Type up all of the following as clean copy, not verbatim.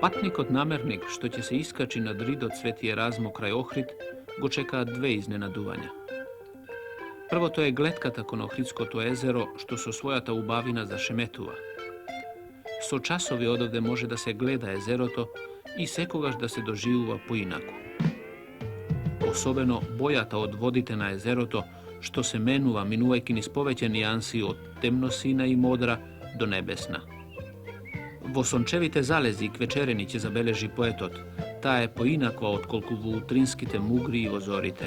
Patnikot namernik, što će se iskači nad ridot Sveti Erazmo kraj Ohrid, go čeka dve iznenaduvanja. Prvo to je gletkata kon Ohridsko jezero, što su svojata ubavina za Šemetuva. So časovi odovde može da se gleda jezeroto i sekogaš da se doživuva po inaku. Osobeno bojata odvodite na jezeroto, što se menuva minuvajkin iz poveće nijansi od temnosina i modra do nebesna. Vosončevite zalezi kvečereni će zabeleži poetot, ta je poinakva od kolku vultrinskite mugri i vozorite.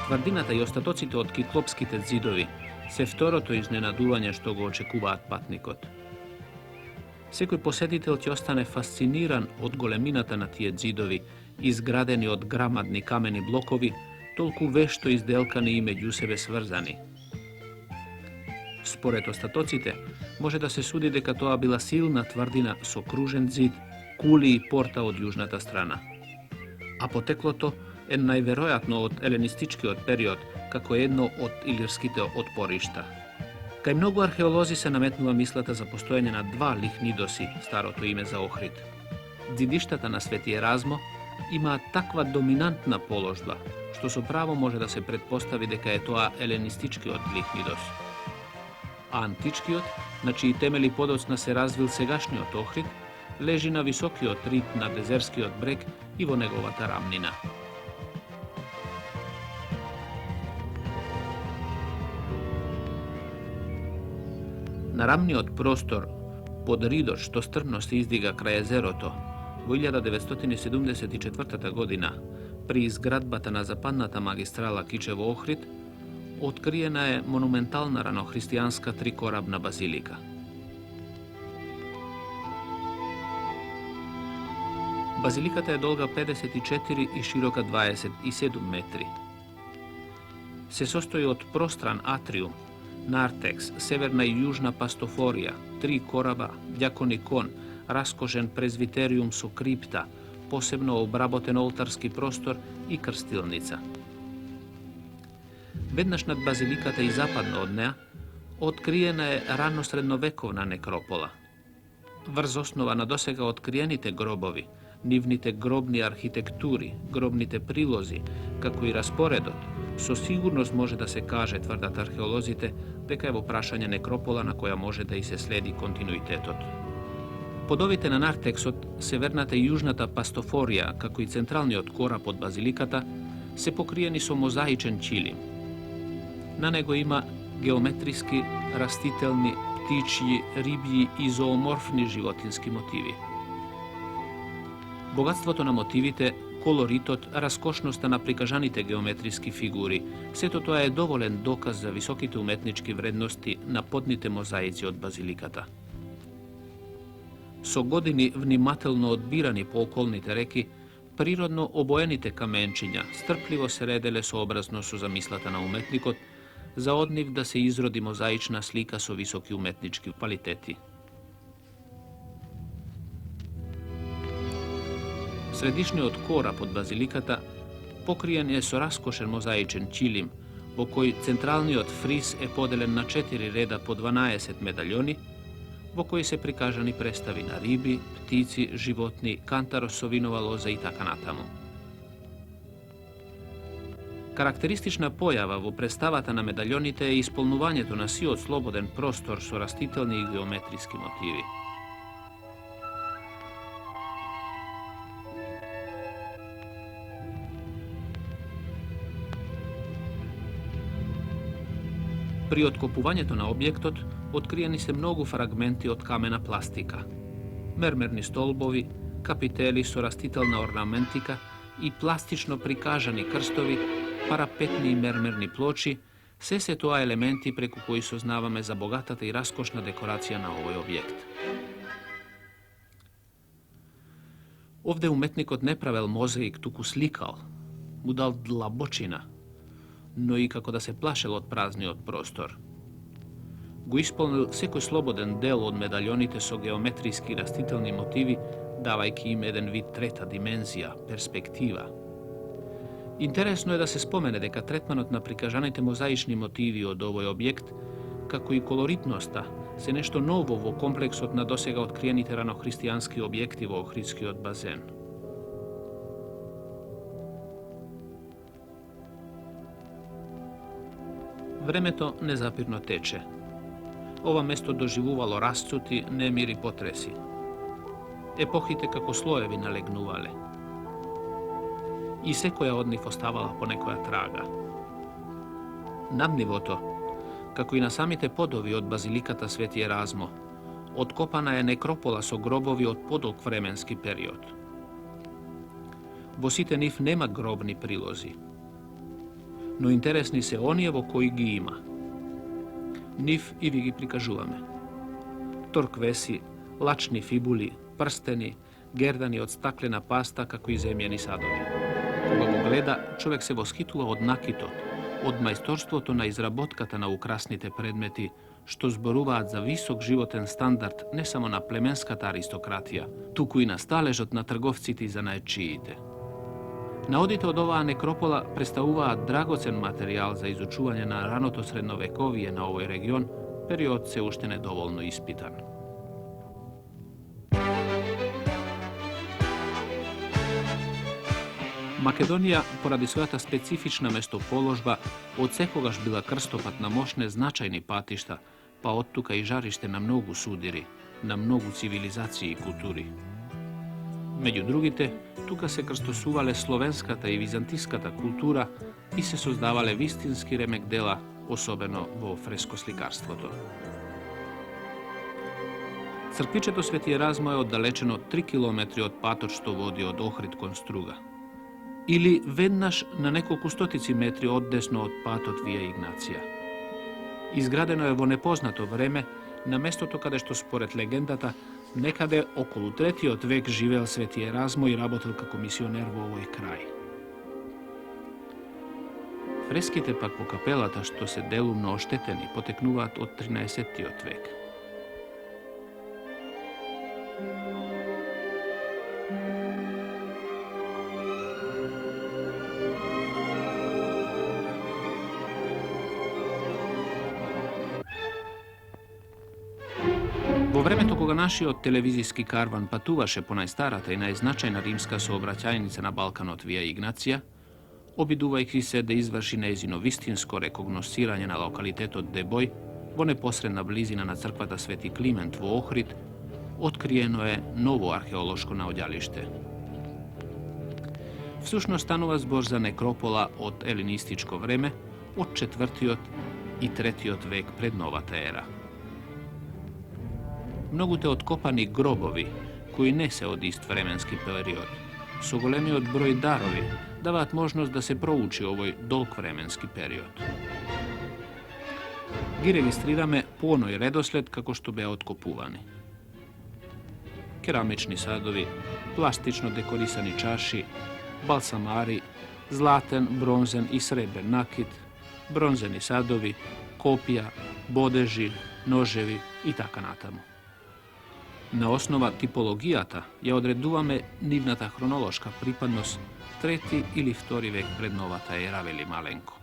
Tvrdinata i ostatocite od kiklopskite zidovi, se vtoroto iznenaduvanje što go očekuvat patnikot. Sekoj posjetitelj će ostane fasciniran od goleminata na tije zidovi, izgradeni od gramadni kameni blokovi, tolku vešto izdelkani i među sebe svrzani. Spored ostatocite, može da se sudi deka toa bila silna tvrdina s okružen zid, kuli i porta od južnata strana. A poteklo to en najverojatno od elenistički od period, kako jedno od ilirskite odporišta. Kaj mnogo arheolozi se nametnula mislata za postojanje na dva Lihnidosi, staro to ime za Ohrid. Zidištata na Sveti Erazmo ima takva dominantna položba, što su pravo može da se pretpostavi deka je toa elenistički od Lihnidos. A antički od, na čiji temeli podocna se razvil segašnji od Ohrid, leži na visoki od rit na dezerski od breg i vo negovata ravnina. Na ravni od prostor pod ridot što strmno se izdiga kraj jezeroto, u 1974. godina, pri izgradbata na zapadnata magistrala Kičevo-Ohrid, otkrijena je monumentalna ranohristijanska trikorabna bazilika. Bazilikata je dolga 54 i široka 27 metri. Se sastoji od prostran atrium, narteks, severna i južna pastoforija, 3 koraba, djakonikon, raskošen prezviterijum su kripta, posebno obraboten oltarski prostor i krstilnica. Vednaš nad bazilikata i zapadno od neja otkrijena je ranosrednovekovna nekropola. Vrz osnovana dosega otkrijenite grobovi, nivnite grobni arhitekturi, grobnite prilozi, kako i rasporedot, so sigurnost može da se kaže, tvrdat arheolozite, deka je prašanje nekropola na koja može da i se sledi kontinuitetot. Podovite na narteksot, severnata i južnata pastoforija, kako i centralni od kora pod bazilikata, se pokrijeni su mozaičen čilim. Na nego ima geometrijski, rastitelni, ptičji, riblji i zoomorfni životinski motivi. Bogatstvo to na motivite, koloritot, raskošnosta na prikažanite geometrijski figuri, sve to je dovoljen dokaz za visokite umetnički vrednosti na podnite mozaici od bazilikata. So godini vnimatelno odbirani po okolnite reki, prirodno obojenite kamenčinja, strpljivo se redele soobrazno su zamislata na umetnikot, za odniv da se izrodi mozaična slika so visoki umetnički kvaliteti. Središnji od kora pod bazilikata pokrijen je so raskošen mozaičen čilim, po koji centralni od fris je podelen na 4 reda po 12 medaljoni, po koji se prikažani predstavi na ribi, ptici, životni, kantarosovinova loza i taka natamo. Karakteristična pojava vo predstavata na medaljonite je ispolnuvanje to na si od sloboden prostor so rastitelni i geometrijski motivi. Pri otkopovanjetu na objektot otkrijeni se mnogo fragmenti od kamena plastika. Mermerni stolbovi, kapiteli su rastitelna ornamentika i plastično prikažani krstovi, parapetni i mermerni ploči, sve se to elementi preko koji su znavame za bogatata i raskošna dekoracija na ovoj objekt. Ovde umetnikot ne pravel mozaik tuku slikal, mu dal dlabočina, no i kako da se plašel od prazni od prostor. Go ispolnil sekoj sloboden del od medaljonite so geometrijski rastitelni motivi, davajki im jedan vid treta dimenzija, perspektiva. Интересно е да се спомене дека третманот на прикажаните мозаични мотиви од овој објект, како и колоритноста, се нешто ново во комплексот на досега откриените ранохристијански објекти во Охридскиот базен. Времето незапирно тече. Ова место доживувало расцути, немири, потреси. Епохите како слоеви налегнувале. И секоја од нив оставала по некоја трага. Над нивото, како и на самите подови од базиликата Свети Еразмо, откопана е некропола со гробови од подолг временски период. Во сите нив нема гробни прилози, но интересни се оние во кои ги има. Нив и ви ги прикажуваме. Торквеси, лачни фибули, прстени, гердани од стаклена паста, како и земјени садови. Кога го гледа, човек се восхитува од накитот, од мајсторството на изработката на украсните предмети, што зборуваат за висок животен стандард не само на племенската аристократија, туку и на сталежот на трговците и занаетчиите. Наодите од оваа некропола представуваат драгоцен материјал за изучување на раното средновековие на овој регион, период се уште недоволно испитан. Македонија, поради својата специфична местоположба, од секогаш била крстопат на мощне значајни патишта, па оттука и жариште на многу судири, на многу цивилизации и култури. Меѓу другите, тука се крстосувале словенската и византиската култура и се создавале вистински ремек дела, особено во фрескосликарството. Црквичето Свети Еразмо е оддалечено 3 километри од патот што води од Охрид кон Струга, или веднаш на неколку стотици метри оддесно од патот Вија Игнација. Изградено е во непознато време, на местото каде што според легендата некаде околу 3 век живеел Свети Еразмо и работел како мисионер во овој крај. Фреските пак во капелата што се делумно оштетени потекнуваат од 13 век. Во времето кога нашиот телевизиски карван патуваше по најстарата и најзначајна римска сообраќајница на Балканот Вија Игнација, обидувајќи се да изврши нејзино вистинско рекогносцирање на локалитетот Дебој во непосредна близина на црквата Свети Климент во Охрид, откриено е ново археолошко наоѓалиште. Всушност станува збор за некропола од елинистичко време, од 4 и 3 век пред новата ера. Многуте откопани гробови, кои не се од ист временски период, со големиот број дарови, даваат можност да се проучи овој долг временски период. Ги регистрираме по оној редослед како што беа откопувани. Керамични садови, пластично декорисани чаши, балсамари, златен, бронзен и сребрен накит, бронзени садови, копија, бодежи, ножеви и така натаму. На основа типологијата ја одредуваме нивната хронолошка припадност 3 или 2 век пред новата ера, вели Маленко.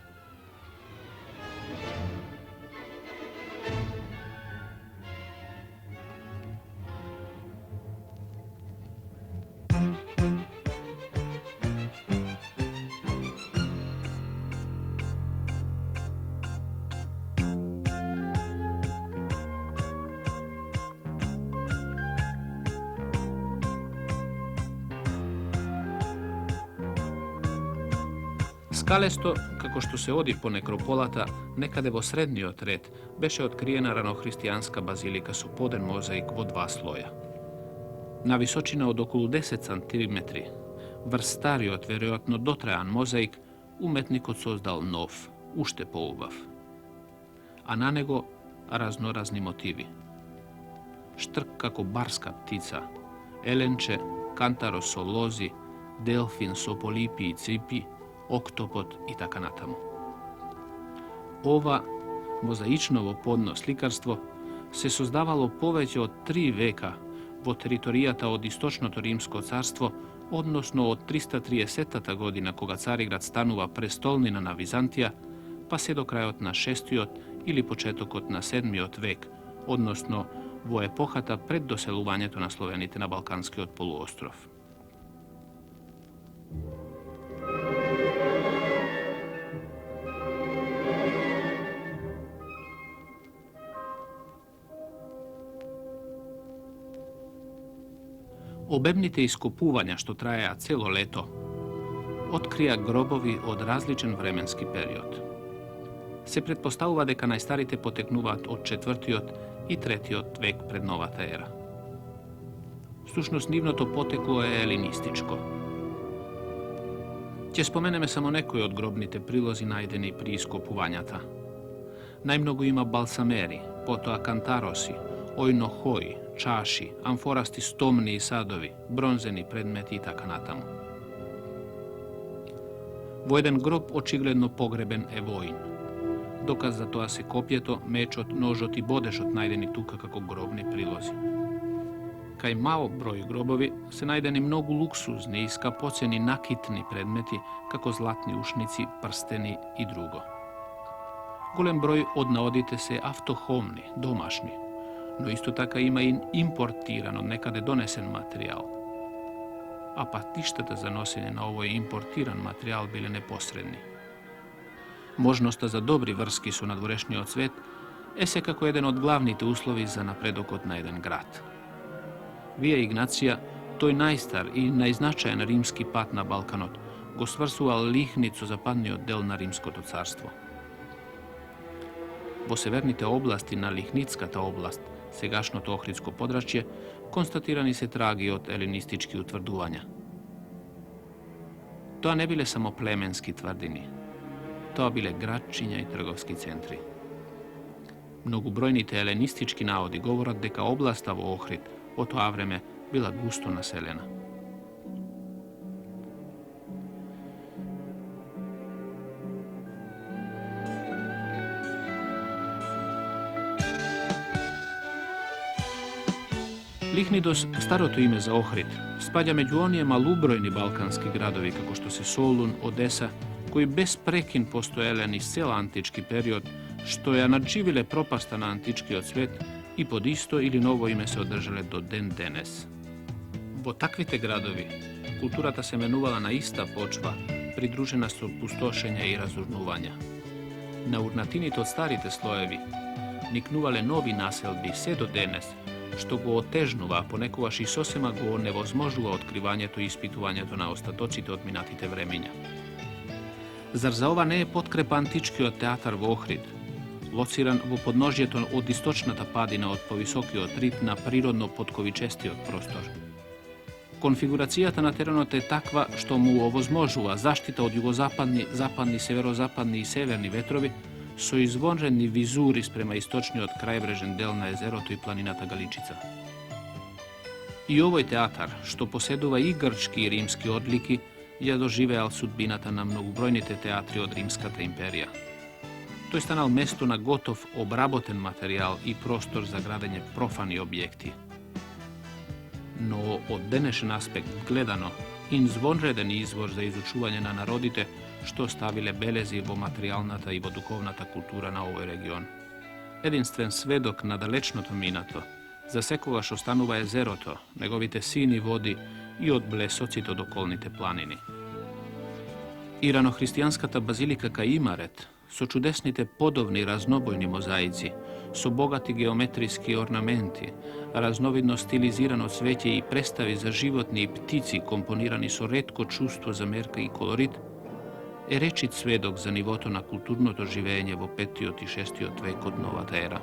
Скалесто, како што се оди по некрополата, некаде во средниот ред, беше откриена ранохристијанска базилика со поден мозаик во 2 слоја. На височина од околу 10 сантиметри, врз стариот, веројатно дотрајан мозаик, уметникот создал нов, уште поубав. А на него разноразни мотиви. Штрк како барска птица, еленче, кантаро со лози, делфин со полипи и ципи, октопод и така натаму. Ова мозаичново подно сликарство се создавало повеќе од 3 века во територијата од Источното Римско царство, односно од 330 година кога Цариград станува престолнина на Византија, па се до крајот на 6-тиот или почетокот на 7-миот век, односно во епохата пред доселувањето на словените на Балканскиот полуостров. Обемните ископувања што траеа цело лето, открија гробови од различен временски период. Се претпоставува дека најстарите потекнуваат од 4-тиот и 3-тиот век пред новата ера. Всушност, нивното потекло е елинистичко. Ќе споменеме само некои од гробните прилози најдени при ископувањата. Најмногу има балсамери, потоа кантароси, ојнохои, чаши, амфорасти стомни и садови, бронзени предмети и така натаму. Во еден гроб очигледно погребен е воин. Доказ за тоа се копјето, мечот, ножот и бодешот најдени тука како гробни прилози. Кај мал број гробови се најдени многу луксузни и скапоцени накитни предмети, како златни ушници, прстени и друго. Голем број од наодите се автохомни, домашни, но исто така има и импортиран од некаде донесен материјал. А патиштата за носење на овој импортиран материјал биле непосредни. Можноста за добри врски со надворешниот свет е секако еден од главните услови за напредокот на еден град. Вија Игнација, тој најстар и најзначаен римски пат на Балканот, го сврсувал Лихнид со западниот дел на Римското царство. Во северните области на Лихнидската област, сегашното Охридско подрачје, констатирани се траги од елинистички утврдувања. Тоа не биле само племенски тврдини, тоа биле градчиња и трговски центри. Многобројните елинистички наоди говорат дека областа во Охрид во тоа време била густо населена. Лихнидос, старото име за Охрид, спаѓа меѓу оние малубројни балкански градови како што се Солун, Одеса, кои без прекин постоеле низ цел антички период, што ја надживиле пропаста на античкиот свет и под исто или ново име се одржале до ден денес. Во таквите градови, културата се менувала на иста почва, придружена со пустошења и разурнувања. На урнатините од старите слоеви никнувале нови населби се до денес, што го отежнува, а понекогаш и сосема го невозможува откривањето и испитувањето на остатоците од минатите времења. Зар за ова не е подкрепа античкиот театар во Охрид, лоциран во подножјето од источната падина од повисокиот рид на природно подковичестиот простор? Конфигурацијата на теренот е таква што му овозможува заштита од југозападни, западни, северозападни и северни ветрови со извонредни визури спрема источниот крајбрежен дел на езерото и планината Галичица. И овој театар, што поседува и грчки и римски одлики, ја доживеал судбината на многобројните театри од Римската империја. Тој станал место на готов, обработен материјал и простор за градење профани објекти. Но од денешен аспект гледано, извонреден извор за изучување на народите што ставиле белези во материјалната и во духовната култура на овој регион. Единствен сведок на далечното минато, за секогаш останува езерото, неговите сини води и од блесоците од околните планини. И ранохристијанската базилика кај Имарет, со чудесните подовни разнобојни мозаици, со богати геометриски орнаменти, разновидно стилизирано цвеќе и представи за животни и птици компонирани со ретко чувство за мерка и колорит, е речит сведок за нивото на културното живење во 5-тиот и 6-тиот век од новата ера.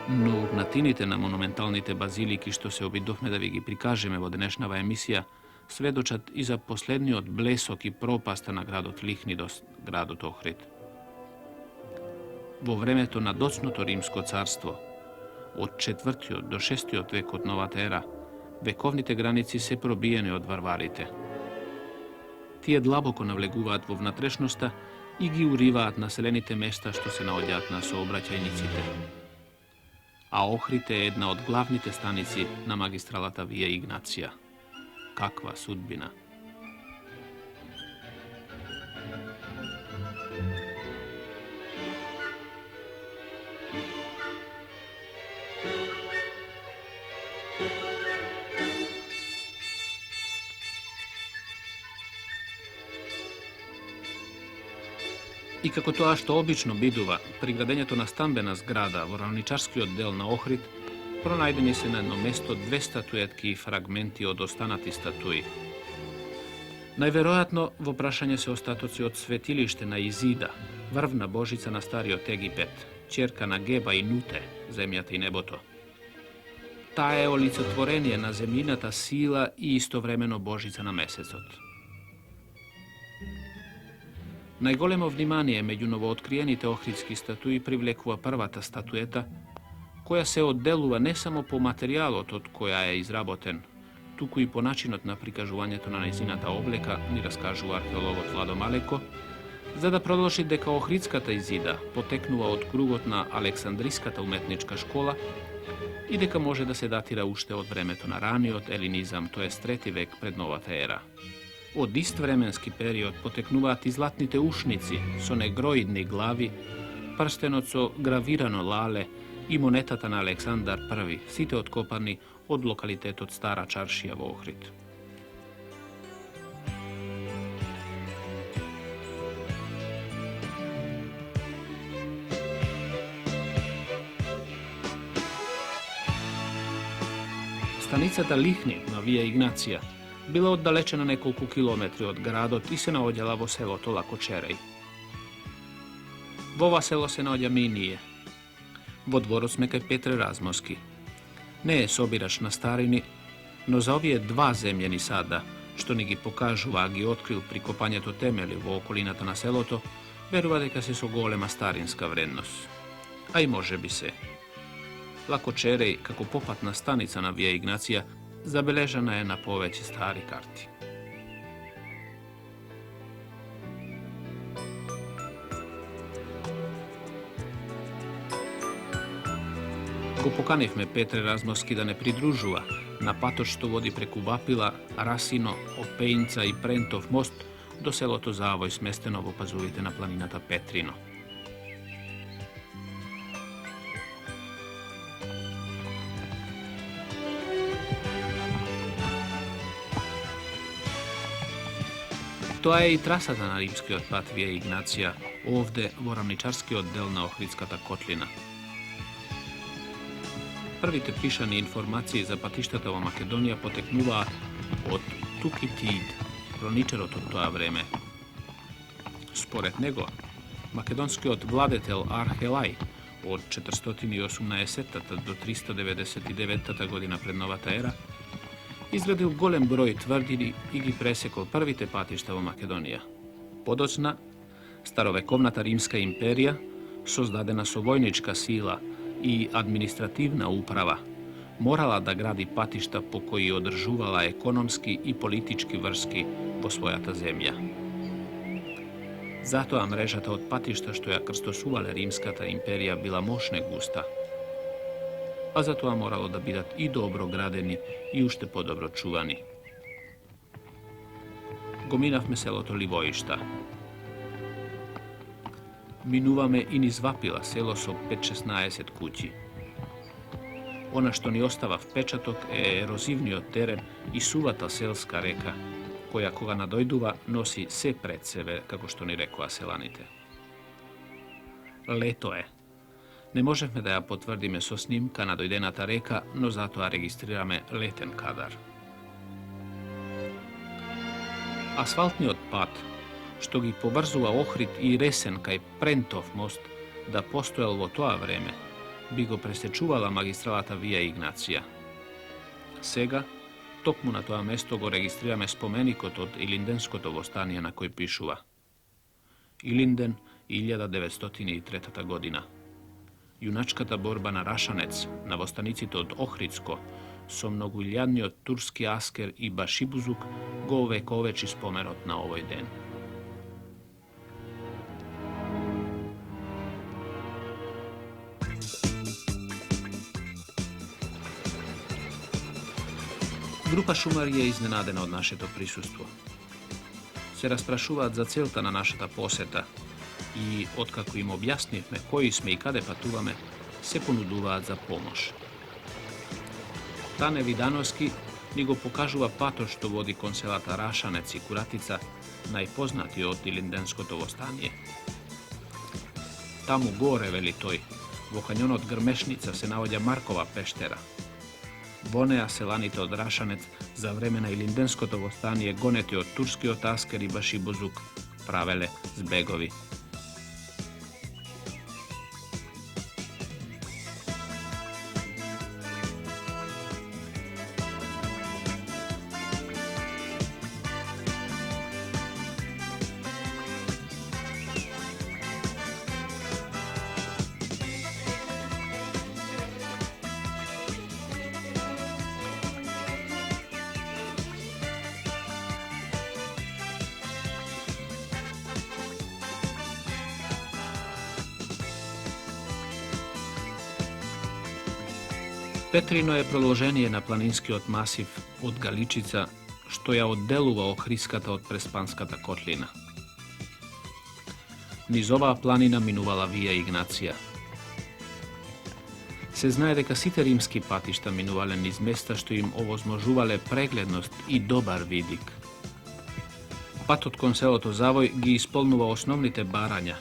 Но урнатините на монументалните базилики што се обидовме да ви ги прикажеме во денешнава емисија, сведочат и за последниот блесок и пропаста на градот Лихнидос, градот Охрид. Во времето на доцното Римско царство, od 4. do 6. vek od novata era, vekovните граници се пробиени од варварите. Тие длабоко навлегуваат во внатрешноста и ги уриваат населените места што се наоѓаат на сообраќајниците. А Охрид е една од главните станици на магистралата Вија Игнација. Каква судбина! И како тоа што обично бидува, при градењето на стамбена зграда во равничарскиот дел на Охрид, пронајдени се на едно место 2 статуетки и фрагменти од останати статуи. Најверојатно во прашање се остатоци од светилиште на Изида, врвна божица на Стариот Египет, ќерка на Геба и Нуте, земјата и небото. Таа е олицетворение на земјината сила и истовремено божица на месецот. Најголемо внимание меѓу новооткриените охридски статуи привлекува првата статуета, која се одделува не само по материјалот од која е изработен, туку и по начинот на прикажувањето на нејзината облека, ни раскажува археологот Владо Малеко, за да продолжи дека Охридската Изида потекнува од кругот на Александриската уметничка школа и дека може да се датира уште од времето на раниот елинизам, тоест 3 век пред новата ера. Од ист временски период потекнуваат и златните ушници со негроидни глави, прстенот со гравирано лале и монетата на Александар I, сите откопани од локалитетот Стара Чаршија во Охрид. Станицата Лихни на Вија Игнација била оддалечена неколку километри од градот и се наоѓала во селото Лакочереј. Во ова село се наоѓаме и ние. Во дворот сме кај Петре Размоски. Не е собирач на старини, но за овие 2 земјани сада, што ни ги покажува, а ги открил при копањето темели во околината на селото, верува дека се со голема старинска вредност. А и може би се. Лакочереј, како попатна станица на Вија Игнација, забележана е на повеќе стари карти. Го поканивме Петре Размоски да не придружува на патот што води преку Вапила, Расино, Опејнца и Прентов мост до селото Завој, сместено во пазувите на планината Петрино. Тоа е и трасата на римскиот пат Вија Игнација, овде во рамничарскиот дел на Охридската котлина. Првите пишани информации за патиштата во Македонија потекнуваат од Тукитид, хроничарот од тоа време. Според него, македонскиот владетел Архелај од 418 до 399 година пред новата ера изградил голем број тврдини и ги пресекол првите патишта во Македонија. Подоцна, старовековната Римска империја, создадена со војничка сила и административна управа, морала да гради патишта по кои одржувала економски и политички врски во својата земја. Затоа мрежата од патишта што ја крстосувале Римската империја била мощна и густа, а затоа морало да бидат и добро градени и уште подобро чувани. Го минавме селото Ливоишта. Минуваме и низ Вапила, село со 5-16 куќи. Она што ни остава впечаток е ерозивниот терен и сувата селска река, која кога надојдува носи се пред себе, како што ни рекоа селаните. Лето е. Не можевме да ја потврдиме со снимка на дојдената река, но затоа регистрираме летен кадар. Асфалтниот пат, што ги поврзува Охрид и Ресен кај Прентов мост, да постоел во тоа време, би го пресечувала магистралата Вија Игнација. Сега, токму на тоа место го регистрираме споменикот од Илинденското востание на кој пишува: Илинден, 1903 година. junačkata borba na Рашанец, на востаниците од Охридско, со многоилјадниот турски аскер и Башибузук го овековечи споменот на овој ден. Група шумари е изненадена од нашето присуство. Се распрашуваат за целта на нашата посета и, откако им објаснивме кои сме и каде патуваме, се понудуваат за помош. Тане Видановски ни го покажува патот што води кон селата Рашанец и Куратица, најпознатиот од Илинденското востание. Таму горе, вели тој, во кањонот Грмешница се наоѓа Маркова пештера. Во неа селаните од Рашанец за време на Илинденското востание, гонети од турскиот аскер и Башибузук, правеле збегови. Петрино е продолжение на планинскиот масив од Галичица, што ја одделува Охриската од Преспанската котлина. Низ оваа планина минувала Вија Игнација. Се знае дека сите римски патишта минувале низ места што им овозможувале прегледност и добар видик. Патот кон селото Завој ги исполнува основните барања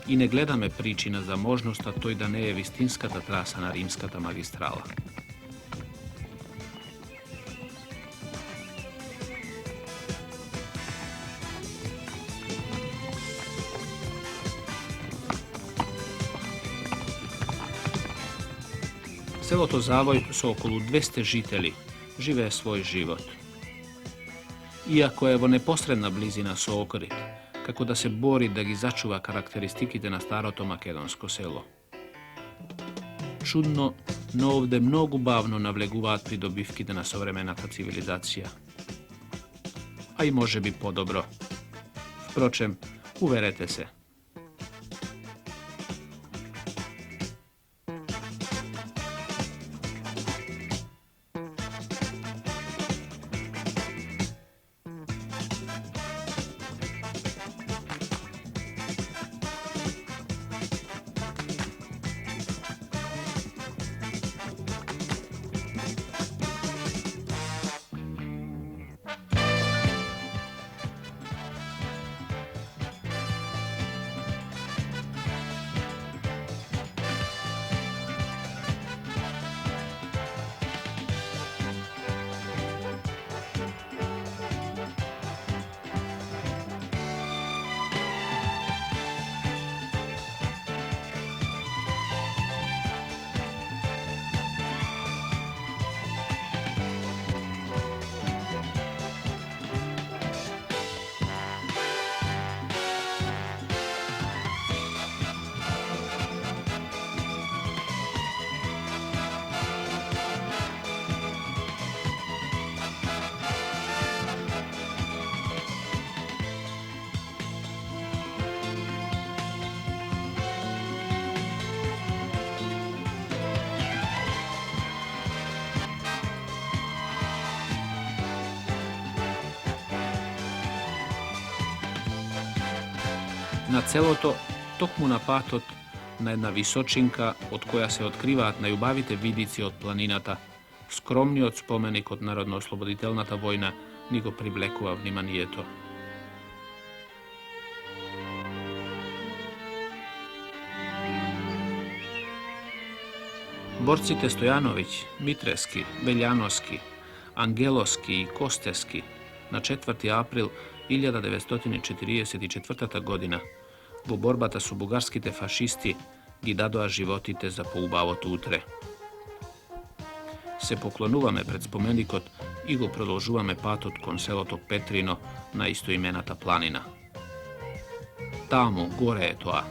и не гледаме причина за можноста тој да не е вистинската траса на римската магистрала. Селото Завој со околу 200 жители живее свој живот. Иако е во непосредна близина со Охрид, како да се бори да ги зачува карактеристиките на старото македонско село. Чудно, но овде многу бавно навлегуваат придобивките на современата цивилизација. А и може би подобро. Впрочем, уверете се. На целото, токму на патот, на една височинка од која се откриваат најубавите видици од планината, скромниот споменик од Народно-ослободителната војна ни го привлекува вниманието. Борците Стојановиќ, Митрески, Белјановски, Ангелоски и Костески на 4. април 1944 година во борбата со бугарските фашисти ги дадоа животите за поубавото утре. Се поклонуваме пред споменикот и го продолжуваме патот кон селото Петрино на истоимената планина. Таму, горе е тоа,